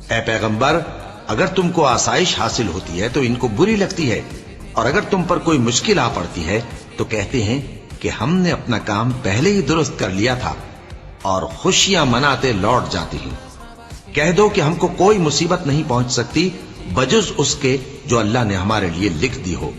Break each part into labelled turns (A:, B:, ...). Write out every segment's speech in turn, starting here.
A: اے پیغمبر، اگر تم کو آسائش حاصل ہوتی ہے تو ان کو بری لگتی ہے، اور اگر تم پر کوئی مشکل آ پڑتی ہے تو کہتے ہیں کہ ہم نے اپنا کام پہلے ہی درست کر لیا تھا، اور خوشیاں مناتے لوٹ جاتی ہیں۔ کہہ دو کہ ہم کو کوئی مصیبت نہیں پہنچ سکتی بجز اس کے جو اللہ نے ہمارے لیے لکھ دی ہو،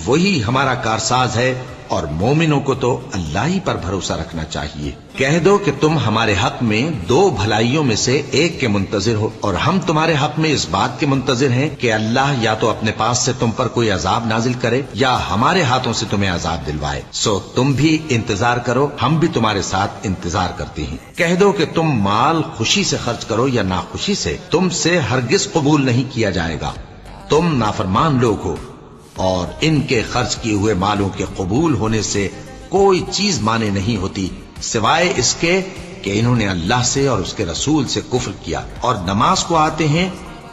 A: وہی ہمارا کارساز ہے، اور مومنوں کو تو اللہ ہی پر بھروسہ رکھنا چاہیے۔ کہہ دو کہ تم ہمارے حق میں دو بھلائیوں میں سے ایک کے منتظر ہو، اور ہم تمہارے حق میں اس بات کے منتظر ہیں کہ اللہ یا تو اپنے پاس سے تم پر کوئی عذاب نازل کرے یا ہمارے ہاتھوں سے تمہیں عذاب دلوائے، سو تم بھی انتظار کرو، ہم بھی تمہارے ساتھ انتظار کرتے ہیں۔ کہہ دو کہ تم مال خوشی سے خرچ کرو یا ناخوشی سے، تم سے ہرگز قبول نہیں کیا جائے گا، تم نافرمان لوگ ہو، اور ان کے خرچ کیے ہوئے مالوں کے قبول ہونے سے کوئی چیز مانے نہیں ہوتی سوائے اس کے کہ انہوں نے اللہ سے اور اس کے رسول سے کفر کیا، اور نماز کو آتے ہیں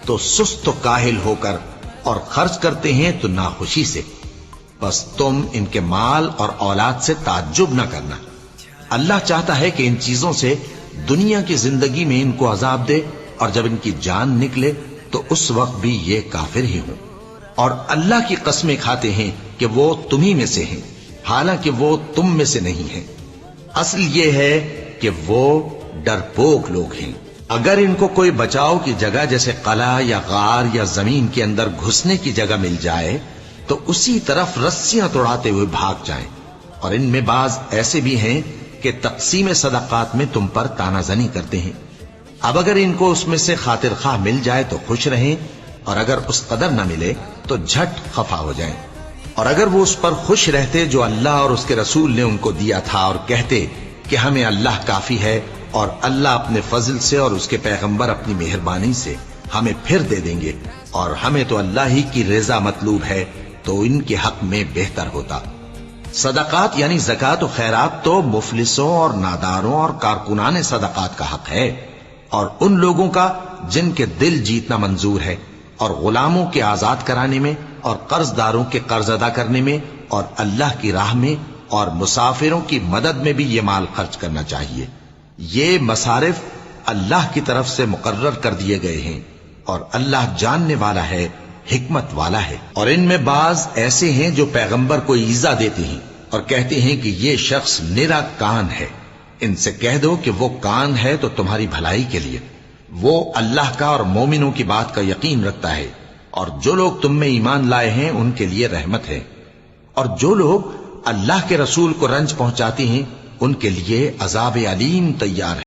A: تو سست و کاہل ہو کر، اور خرچ کرتے ہیں تو ناخوشی سے۔ بس تم ان کے مال اور اولاد سے تعجب نہ کرنا، اللہ چاہتا ہے کہ ان چیزوں سے دنیا کی زندگی میں ان کو عذاب دے، اور جب ان کی جان نکلے تو اس وقت بھی یہ کافر ہی ہوں، اور اللہ کی قسمیں کھاتے ہیں کہ وہ تمہیں میں سے ہیں، حالانکہ وہ تم میں سے نہیں ہیں۔ اصل یہ ہے کہ وہ ڈرپوک لوگ ہیں۔ اگر ان کو کوئی بچاؤ کی جگہ جیسے قلعہ یا غار یا زمین کے اندر گھسنے کی جگہ مل جائے تو اسی طرف رسیاں توڑاتے ہوئے بھاگ جائیں، اور ان میں بعض ایسے بھی ہیں کہ تقسیم صدقات میں تم پر تانا زنی کرتے ہیں۔ اب اگر ان کو اس میں سے خاطر خواہ مل جائے تو خوش رہیں، اور اگر اس قدر نہ ملے تو جھٹ خفا ہو جائیں، اور اگر وہ اس پر خوش رہتے جو اللہ اور اس کے رسول نے ان کو دیا تھا، اور کہتے کہ ہمیں اللہ کافی ہے، اور اللہ اپنے فضل سے اور اس کے پیغمبر اپنی مہربانی سے ہمیں پھر دے دیں گے، اور ہمیں تو اللہ ہی کی رضا مطلوب ہے، تو ان کے حق میں بہتر ہوتا۔ صدقات یعنی زکوٰۃ و خیرات تو مفلسوں اور ناداروں اور کارکنان صدقات کا حق ہے، اور ان لوگوں کا جن کے دل جیتنا منظور ہے، اور غلاموں کے آزاد کرانے میں، اور قرض داروں کے قرض ادا کرنے میں، اور اللہ کی راہ میں، اور مسافروں کی مدد میں بھی یہ مال خرچ کرنا چاہیے۔ یہ مصارف اللہ کی طرف سے مقرر کر دیے گئے ہیں، اور اللہ جاننے والا ہے، حکمت والا ہے۔ اور ان میں بعض ایسے ہیں جو پیغمبر کو ایذا دیتے ہیں اور کہتے ہیں کہ یہ شخص نرا کان ہے۔ ان سے کہہ دو کہ وہ کان ہے تو تمہاری بھلائی کے لیے، وہ اللہ کا اور مومنوں کی بات کا یقین رکھتا ہے، اور جو لوگ تم میں ایمان لائے ہیں ان کے لیے رحمت ہے، اور جو لوگ اللہ کے رسول کو رنج پہنچاتے ہیں ان کے لیے عذاب علیم تیار ہے۔